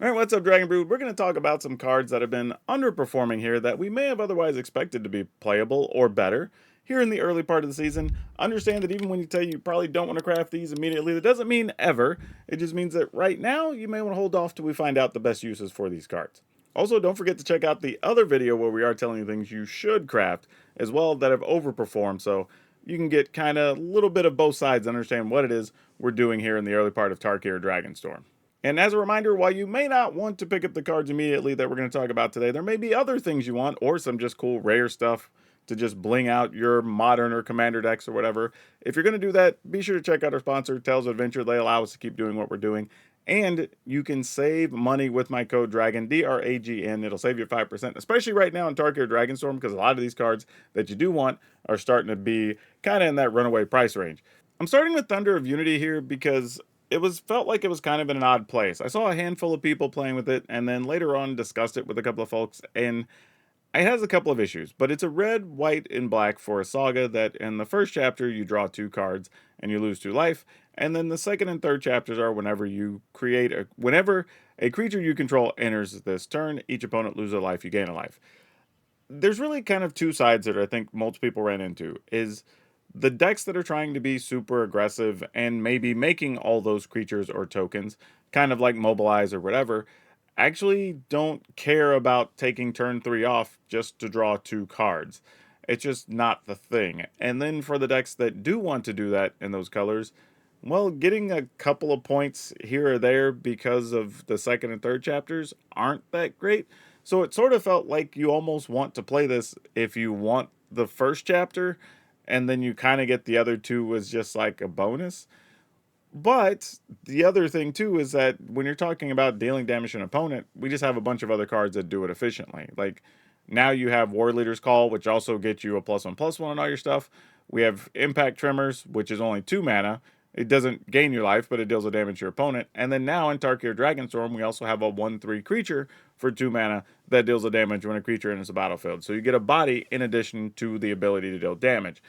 Alright, what's up, Dragon Brood? We're going to talk about some cards that have been underperforming here that we may have otherwise expected to be playable or better here in the early part of the season. Understand that even when you tell you probably don't want to craft these immediately, that doesn't mean ever. It just means that right now you may want to hold off till we find out the best uses for these cards. Also, don't forget to check out the other video where we are telling you things you should craft as well that have overperformed, so you can get kind of a little bit of both sides and understand what it is we're doing here in the early part of Tarkir Dragonstorm. And as a reminder, while you may not want to pick up the cards immediately that we're going to talk about today, there may be other things you want or some just cool rare stuff to just bling out your modern or commander decks or whatever. If you're going to do that, be sure to check out our sponsor, Tales of Adventure. They allow us to keep doing what we're doing. And you can save money with my code DRAGON, DRAGN. It'll save you 5%, especially right now in Tarkir Dragonstorm, because a lot of these cards that you do want are starting to be kind of in that runaway price range. I'm starting with Thunder of Unity here because felt like it was kind of in an odd place. I saw a handful of people playing with it, and then later on discussed it with a couple of folks, and it has a couple of issues. But it's a red, white, and black for a saga that in the first chapter you draw 2 cards and you lose 2 life, and then the second and third chapters are whenever a creature you control enters this turn, each opponent loses a life, you gain a life. There's really kind of 2 sides that I think most people ran into is the decks that are trying to be super aggressive and maybe making all those creatures or tokens, kind of like mobilize or whatever, actually don't care about taking turn 3 off just to draw 2 cards. It's just not the thing. And then for the decks that do want to do that in those colors, well, getting a couple of points here or there because of the second and third chapters aren't that great. So it sort of felt like you almost want to play this if you want the first chapter, and then you kind of get the other 2 as just like a bonus. But the other thing too is that when you're talking about dealing damage to an opponent, we just have a bunch of other cards that do it efficiently. Like now you have War Leader's Call, which also gets you a +1/+1 on all your stuff. We have Impact Tremors, which is only 2 mana. It doesn't gain your life, but it deals a damage to your opponent. And then now in Tarkir Dragonstorm, we also have a 1/3 creature for 2 mana that deals a damage when a creature enters the battlefield. So you get a body in addition to the ability to deal damage.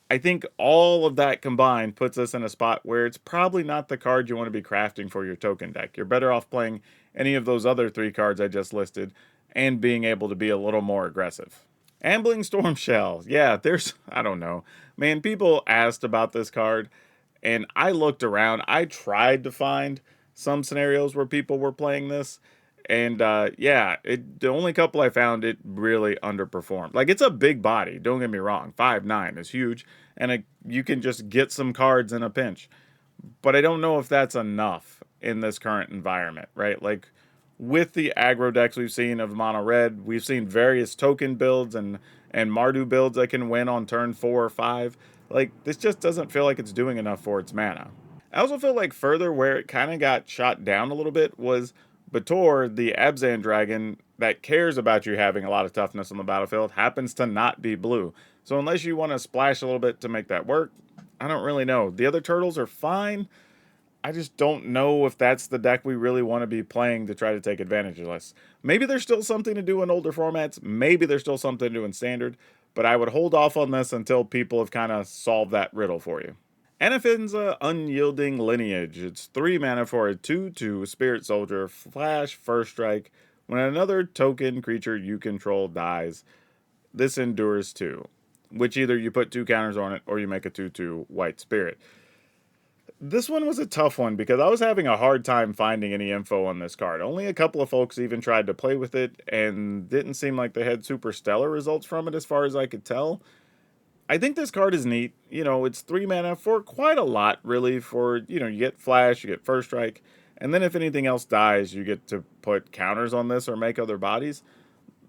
I think all of that combined puts us in a spot where it's probably not the card you want to be crafting for your token deck. You're better off playing any of those other 3 cards I just listed and being able to be a little more aggressive. Ambling Stormshell. Yeah, I don't know. Man, people asked about this card, and I looked around. I tried to find some scenarios where people were playing this, and yeah, the only couple I found, it really underperformed. Like, it's a big body, don't get me wrong. 5'9" is huge, and you can just get some cards in a pinch. But I don't know if that's enough in this current environment, right? Like, with the aggro decks we've seen of mono red, we've seen various token builds and Mardu builds that can win on turn 4 or 5. Like, this just doesn't feel like it's doing enough for its mana. I also feel like further where it kind of got shot down a little bit was Bator, the Abzan dragon that cares about you having a lot of toughness on the battlefield, happens to not be blue. So unless you want to splash a little bit to make that work, I don't really know. The other turtles are fine. I just don't know if that's the deck we really want to be playing to try to take advantage of this. Maybe there's still something to do in older formats. Maybe there's still something to do in standard. But I would hold off on this until people have kind of solved that riddle for you. Anafenza, Unyielding Lineage. It's 3 mana for a 2/2 Spirit Soldier, flash, first strike. When another token creature you control dies, this endures 2. Which either you put 2 counters on it or you make a 2/2 White Spirit. This one was a tough one because I was having a hard time finding any info on this card. Only a couple of folks even tried to play with it and didn't seem like they had super stellar results from it as far as I could tell. I think this card is neat. You know, it's 3 mana for quite a lot, really, for, you get flash, you get first strike, and then if anything else dies, you get to put counters on this or make other bodies.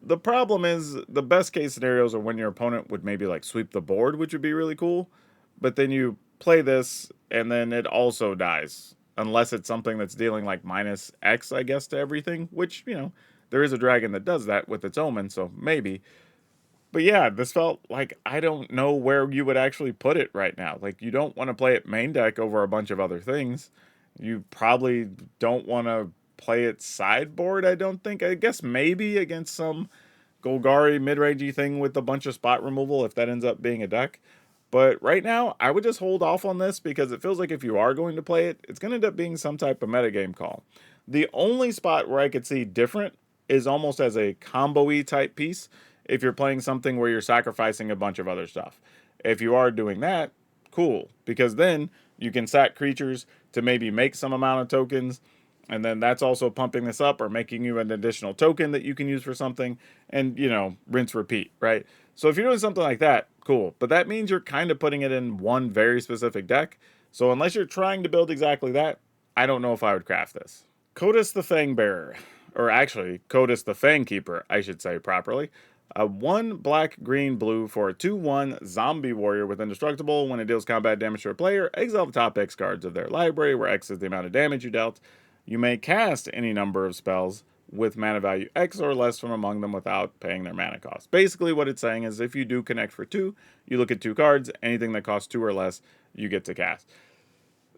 The problem is, the best case scenarios are when your opponent would maybe, like, sweep the board, which would be really cool, but then you play this, and then it also dies, unless it's something that's dealing, like, minus X, I guess, to everything, which, there is a dragon that does that with its omen, so maybe. But yeah, this felt like I don't know where you would actually put it right now. Like, you don't want to play it main deck over a bunch of other things. You probably don't want to play it sideboard, I don't think. I guess maybe against some Golgari mid-rangey thing with a bunch of spot removal if that ends up being a deck. But right now, I would just hold off on this because it feels like if you are going to play it, it's going to end up being some type of metagame call. The only spot where I could see different is almost as a combo-y type piece if you're playing something where you're sacrificing a bunch of other stuff. If you are doing that, cool, because then you can sack creatures to maybe make some amount of tokens, and then that's also pumping this up or making you an additional token that you can use for something, and rinse repeat, right? So if you're doing something like that, cool, but that means you're kind of putting it in one very specific deck. So unless you're trying to build exactly that, I don't know if I would craft this. Kotis the Fangbearer, or actually Kotis the Fangkeeper, I should say properly. A 1 black green blue for a 2/1 zombie warrior with indestructible. When it deals combat damage to a player, exile the top X cards of their library, where X is the amount of damage you dealt. You may cast any number of spells with mana value X or less from among them without paying their mana cost. Basically, what it's saying is if you do connect for 2, you look at 2 cards, anything that costs 2 or less, you get to cast.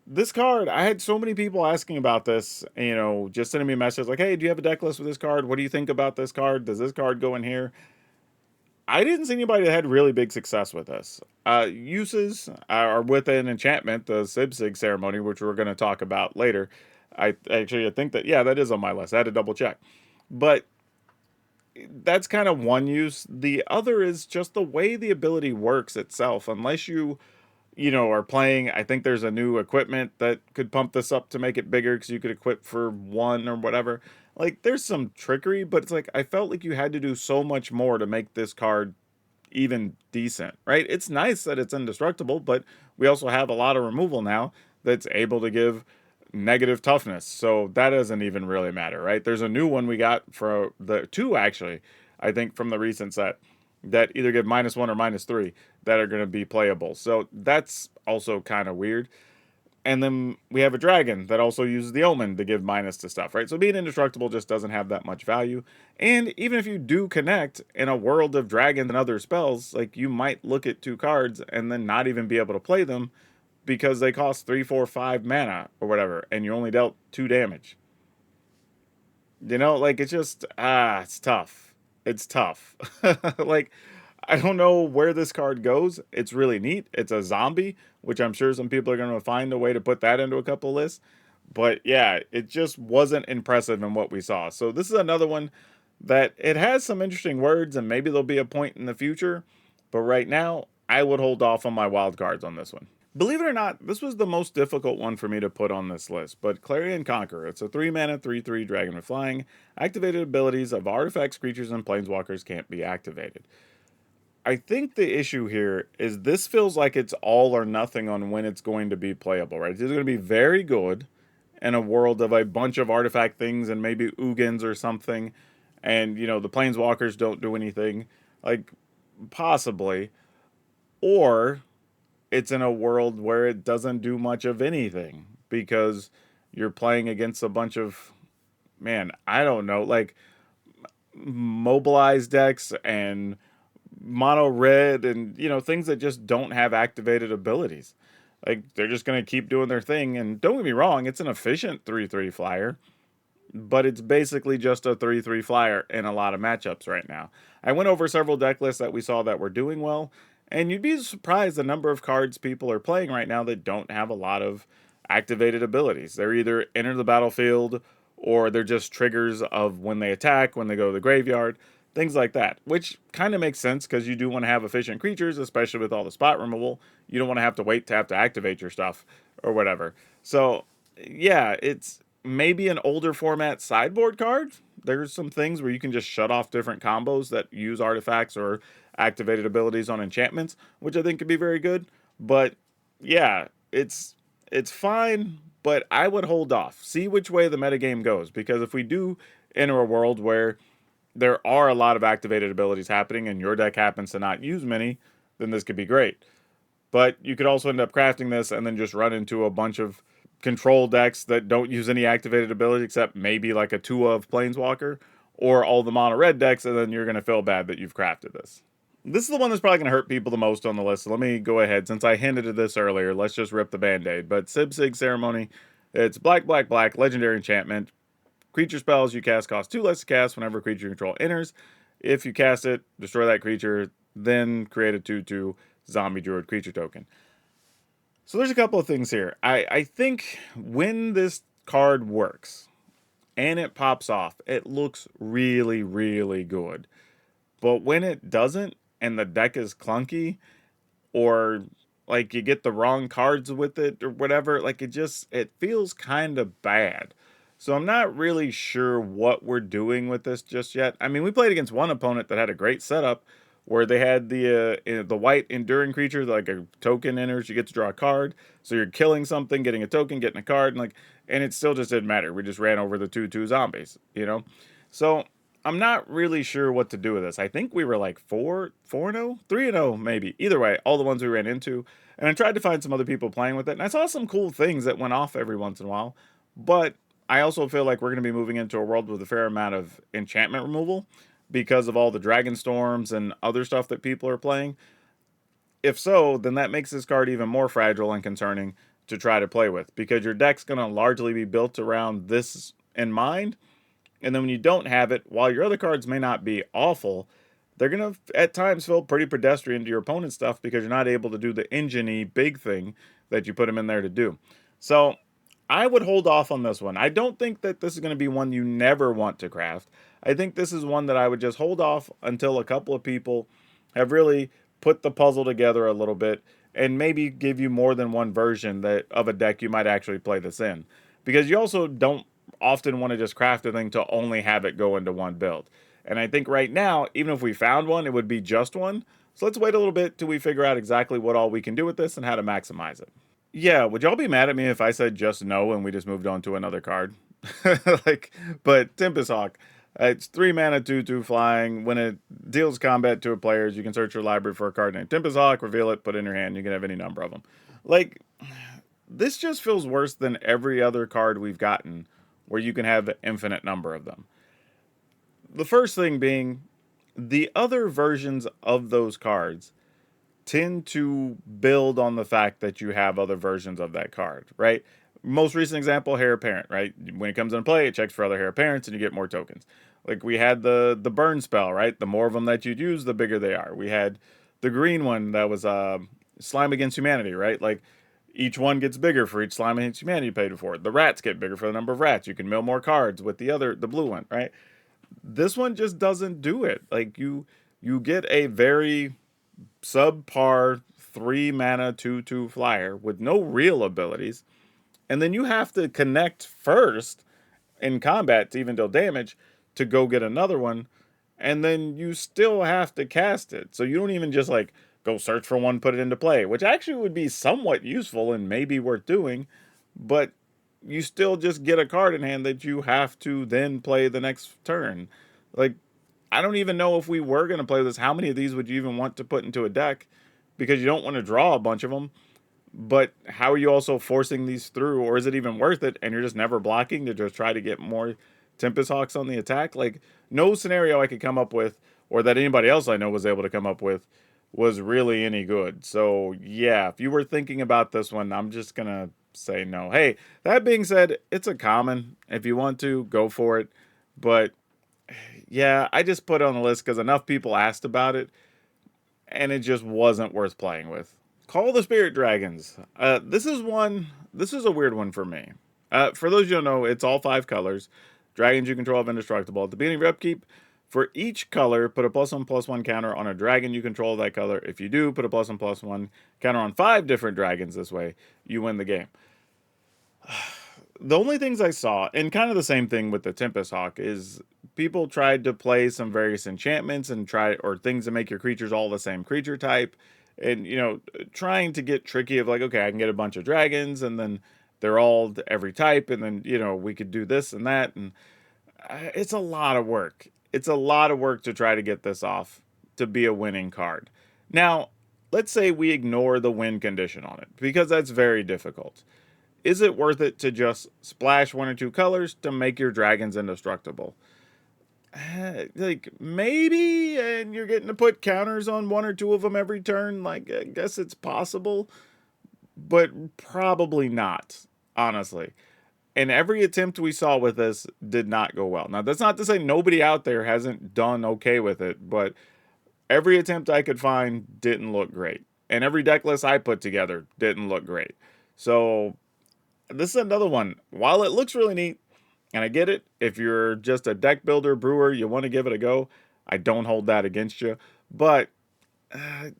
This card, I had so many people asking about this, just sending me messages like, hey, do you have a deck list with this card? What do you think about this card? Does this card go in here? I didn't see anybody that had really big success with this. Uses are with an enchantment, the Sibsig ceremony, which we're going to talk about later. I think that, yeah, that is on my list. I had to double check. But that's kind of one use. The other is just the way the ability works itself. Unless you are playing, I think there's a new equipment that could pump this up to make it bigger because you could equip for 1 or whatever. Like, there's some trickery, but it's like I felt like you had to do so much more to make this card even decent, right? It's nice that it's indestructible, but we also have a lot of removal now that's able to give negative toughness. So that doesn't even really matter, right? There's a new one we got for the 2, actually, I think, from the recent set that either give -1 or -3 that are going to be playable. So that's also kind of weird. And then we have a dragon that also uses the omen to give minus to stuff, right? So being indestructible just doesn't have that much value. And even if you do connect in a world of dragons and other spells, like, you might look at 2 cards and then not even be able to play them because they cost 3, 4, 5 mana or whatever, and you only dealt 2 damage. Like, it's just, it's tough. It's tough. Like, I don't know where this card goes. It's really neat. It's a zombie, which I'm sure some people are going to find a way to put that into a couple lists. But yeah, it just wasn't impressive in what we saw. So this is another one that it has some interesting words, and maybe there'll be a point in the future. But right now, I would hold off on my wild cards on this one. Believe it or not, this was the most difficult one for me to put on this list, but Clarion Conqueror. It's a 3-mana, 3/3 dragon with flying. Activated abilities of artifacts, creatures, and planeswalkers can't be activated. I think the issue here is this feels like it's all or nothing on when it's going to be playable, right? It's going to be very good in a world of a bunch of artifact things and maybe Ugins or something, and, the planeswalkers don't do anything, like, possibly. Or it's in a world where it doesn't do much of anything because you're playing against a bunch of, man, I don't know, like, mobilized decks and mono red and, things that just don't have activated abilities. Like, they're just going to keep doing their thing. And don't get me wrong, it's an efficient 3/3 flyer, but it's basically just a 3/3 flyer in a lot of matchups right now. I went over several deck lists that we saw that were doing well, and you'd be surprised the number of cards people are playing right now that don't have a lot of activated abilities. They're either enter the battlefield or they're just triggers of when they attack, when they go to the graveyard, things like that, which kind of makes sense because you do want to have efficient creatures, especially with all the spot removal. You don't want to have to activate your stuff or whatever. So, yeah, it's maybe an older format sideboard card. There's some things where you can just shut off different combos that use artifacts or activated abilities on enchantments, which I think could be very good. But yeah, it's fine, but I would hold off. See which way the metagame goes, because if we do enter a world where there are a lot of activated abilities happening and your deck happens to not use many, then this could be great. But you could also end up crafting this and then just run into a bunch of control decks that don't use any activated ability except maybe like a 2 of Planeswalker, or all the mono red decks, and then you're going to feel bad that you've crafted this. This is the one that's probably going to hurt people the most on the list, so let me go ahead. Since I hinted at this earlier, let's just rip the band-aid. But Sibsig Ceremony, it's black, black, black, legendary enchantment. Creature spells you cast cost 2 less to cast whenever creature control enters. If you cast it, destroy that creature, then create a 2/2 zombie druid creature token. So there's a couple of things here. I think when this card works, and it pops off, it looks really, really good. But when it doesn't and the deck is clunky, or like you get the wrong cards with it or whatever, like it feels kind of bad. So I'm not really sure what we're doing with this just yet. I mean, we played against one opponent that had a great setup where they had the white enduring creature, like a token enters, you get to draw a card. So you're killing something, getting a token, getting a card, and it still just didn't matter. We just ran over the 2/2 zombies, you know? So I'm not really sure what to do with this. I think we were like 4-0, 3-0 maybe. Either way, all the ones we ran into. And I tried to find some other people playing with it, and I saw some cool things that went off every once in a while. But I also feel like we're going to be moving into a world with a fair amount of enchantment removal because of all the Dragonstorms and other stuff that people are playing. If so, then that makes this card even more fragile and concerning to try to play with, because your deck's going to largely be built around this in mind. And then when you don't have it, while your other cards may not be awful, they're going to at times feel pretty pedestrian to your opponent's stuff because you're not able to do the engine-y big thing that you put them in there to do. So I would hold off on this one. I don't think that this is going to be one you never want to craft. I think this is one that I would just hold off until a couple of people have really put the puzzle together a little bit and maybe give you more than one version that of a deck you might actually play this in. Because you also don't often want to just craft a thing to only have it go into one build. And I think right now, even if we found one, it would be just one. So let's wait a little bit till we figure out exactly what all we can do with this and how to maximize it. Yeah, would y'all be mad at me if I said just no and we just moved on to another card? like, but Tempest Hawk, it's 3 mana, 2/2 flying. When it deals combat to a player, you can search your library for a card named Tempest Hawk, reveal it, put it in your hand. You can have any number of them. Like, this just feels worse than every other card we've gotten where you can have an infinite number of them. The first thing being, the other versions of those cards tend to build on the fact that you have other versions of that card, right? Most recent example, Heir Apparent, right? When it comes into play, it checks for other Heir Apparents and you get more tokens. Like we had the burn spell, right? The more of them that you'd use, the bigger they are. We had the green one that was Slime Against Humanity, right? Like each one gets bigger for each Slime Against Humanity you paid for. The rats get bigger for the number of rats. You can mill more cards with the blue one, right? This one just doesn't do it. Like you get a very subpar 3 mana 2/2 flyer with no real abilities, and then you have to connect first in combat to even deal damage to go get another one, and then you still have to cast it. So you don't even just like go search for one, put it into play, which actually would be somewhat useful and maybe worth doing, but you still just get a card in hand that you have to then play the next turn. Like, I don't even know if we were going to play this, how many of these would you even want to put into a deck? Because you don't want to draw a bunch of them. But how are you also forcing these through? Or is it even worth it? And you're just never blocking to just try to get more Tempest Hawks on the attack? Like, no scenario I could come up with, or that anybody else I know was able to come up with, was really any good. So, yeah, if you were thinking about this one, I'm just going to say no. Hey, that being said, it's a common. If you want to, go for it. But yeah, I just put it on the list because enough people asked about it, and it just wasn't worth playing with. Call the Spirit Dragons. This is a weird one for me. For those you don't know, it's all 5 colors. Dragons you control have indestructible. At the beginning of your upkeep, for each color, put a +1/+1 counter on a dragon you control that color. If you do, put a +1/+1 counter on 5 different dragons this way. You win the game. The only things I saw, and kind of the same thing with the Tempest Hawk, is people tried to play some various enchantments and or things to make your creatures all the same creature type. And, trying to get tricky of like, okay, I can get a bunch of dragons and then they're all every type. And then, we could do this and that. And it's a lot of work. It's a lot of work to try to get this off to be a winning card. Now, let's say we ignore the win condition on it because that's very difficult. Is it worth it to just splash 1 or 2 colors to make your dragons indestructible? Like, maybe, and you're getting to put counters on 1 or 2 of them every turn. Like, I guess it's possible, but probably not, honestly. And every attempt we saw with this did not go well. Now, that's not to say nobody out there hasn't done okay with it, but every attempt I could find didn't look great. And every deck list I put together didn't look great. So, this is another one. While it looks really neat, And I get it. If you're just a deck builder, brewer, you want to give it a go, I don't hold that against you. But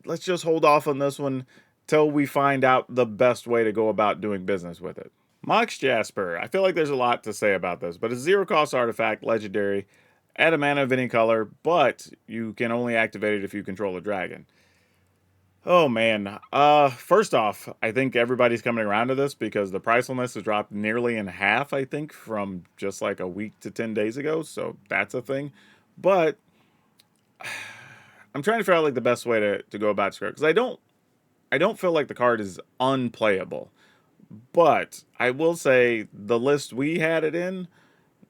let's just hold off on this one till we find out the best way to go about doing business with it. Mox Jasper. I feel like there's a lot to say about this, but it's a zero cost artifact, legendary, add a mana of any color, but you can only activate it if you control a dragon. Oh man. First off, I think everybody's coming around to this because the price on this has dropped nearly in half, I think, from just like a week to 10 days ago. So that's a thing. But I'm trying to figure out like the best way to go about Square because I don't feel like the card is unplayable. But I will say the list we had it in,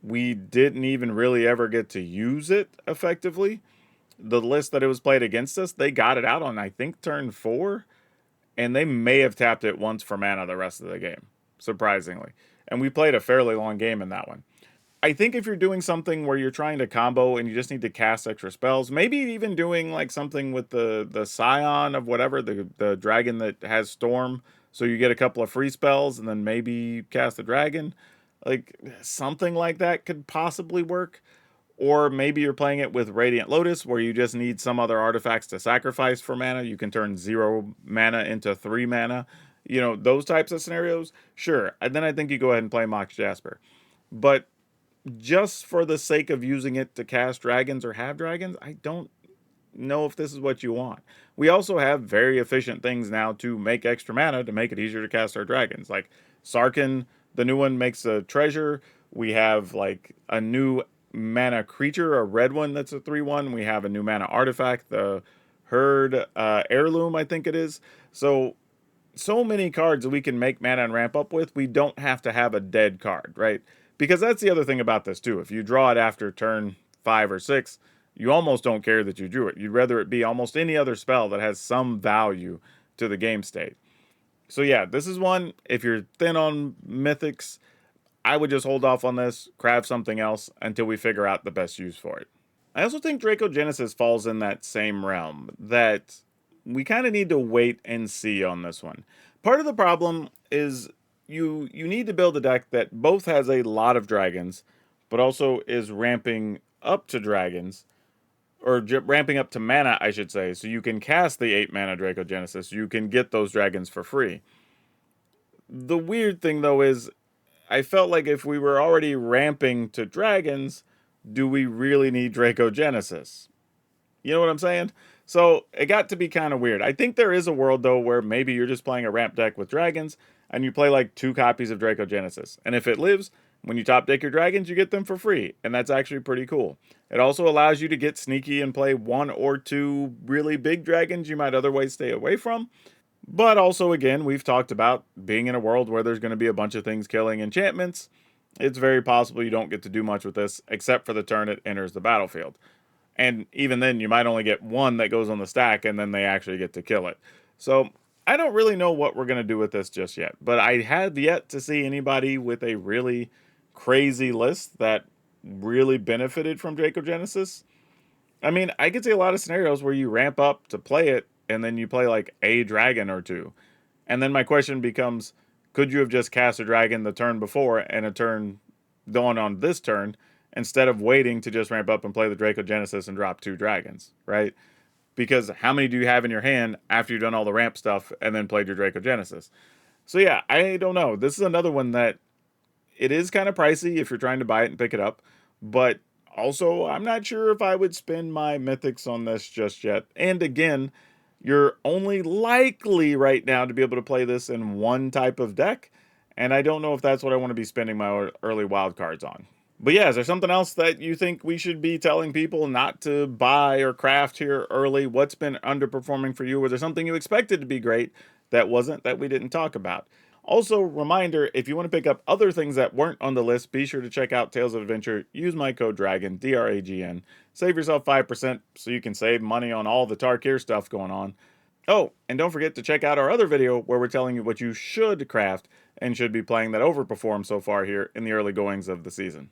we didn't even really ever get to use it effectively. The list that it was played against us, they got it out on I think turn 4, and they may have tapped it once for mana the rest of the game, surprisingly. And we played a fairly long game in that one. I think if you're doing something where you're trying to combo and you just need to cast extra spells, maybe even doing like something with the scion of whatever, the dragon that has storm, so you get a couple of free spells and then maybe cast a dragon, like something like that could possibly work. Or maybe you're playing it with Radiant Lotus where you just need some other artifacts to sacrifice for mana. You can turn 0 mana into 3 mana. You know, those types of scenarios, sure. And then I think you go ahead and play Mox Jasper. But just for the sake of using it to cast dragons or have dragons, I don't know if this is what you want. We also have very efficient things now to make extra mana to make it easier to cast our dragons. Like Sarkhan, the new one, makes a treasure. We have like a new mana creature, a red one that's a 3/1. We have a new mana artifact, the Herd Heirloom, I think it is. So many cards that we can make mana and ramp up with, we don't have to have a dead card, right? Because that's the other thing about this too. If you draw it after turn 5 or 6, you almost don't care that you drew it. You'd rather it be almost any other spell that has some value to the game state. So yeah, this is one, if you're thin on mythics, I would just hold off on this, craft something else until we figure out the best use for it. I also think Dracogenesis falls in that same realm, that we kind of need to wait and see on this one. Part of the problem is you need to build a deck that both has a lot of dragons, but also is ramping up to dragons, or ramping up to mana, I should say, so you can cast the 8 mana Dracogenesis. You can get those dragons for free. The weird thing, though, is I felt like if we were already ramping to dragons, do we really need Dracogenesis? You know what I'm saying? So it got to be kind of weird. I think there is a world, though, where maybe you're just playing a ramp deck with dragons and you play like 2 copies of Dracogenesis. And if it lives, when you top deck your dragons, you get them for free. And that's actually pretty cool. It also allows you to get sneaky and play 1 or 2 really big dragons you might otherwise stay away from. But also, again, we've talked about being in a world where there's going to be a bunch of things killing enchantments. It's very possible you don't get to do much with this, except for the turn it enters the battlefield. And even then, you might only get 1 that goes on the stack, and then they actually get to kill it. So I don't really know what we're going to do with this just yet. But I have yet to see anybody with a really crazy list that really benefited from Dracogenesis. I mean, I could see a lot of scenarios where you ramp up to play it, and then you play like a dragon or 2. And then my question becomes, could you have just cast a dragon the turn before and a turn going on this turn instead of waiting to just ramp up and play the Dracogenesis and drop 2 dragons, right? Because how many do you have in your hand after you've done all the ramp stuff and then played your Dracogenesis? So yeah, I don't know. This is another one that it is kind of pricey if you're trying to buy it and pick it up, but also I'm not sure if I would spend my mythics on this just yet. And again, you're only likely right now to be able to play this in one type of deck, and I don't know if that's what I want to be spending my early wildcards on. But yeah, is there something else that you think we should be telling people not to buy or craft here early? What's been underperforming for you? Was there something you expected to be great that wasn't, that we didn't talk about? Also, reminder, if you want to pick up other things that weren't on the list, be sure to check out Tales of Adventure. Use my code DRAGON, DRAGN. Save yourself 5% so you can save money on all the Tarkir stuff going on. Oh, and don't forget to check out our other video where we're telling you what you should craft and should be playing that overperformed so far here in the early goings of the season.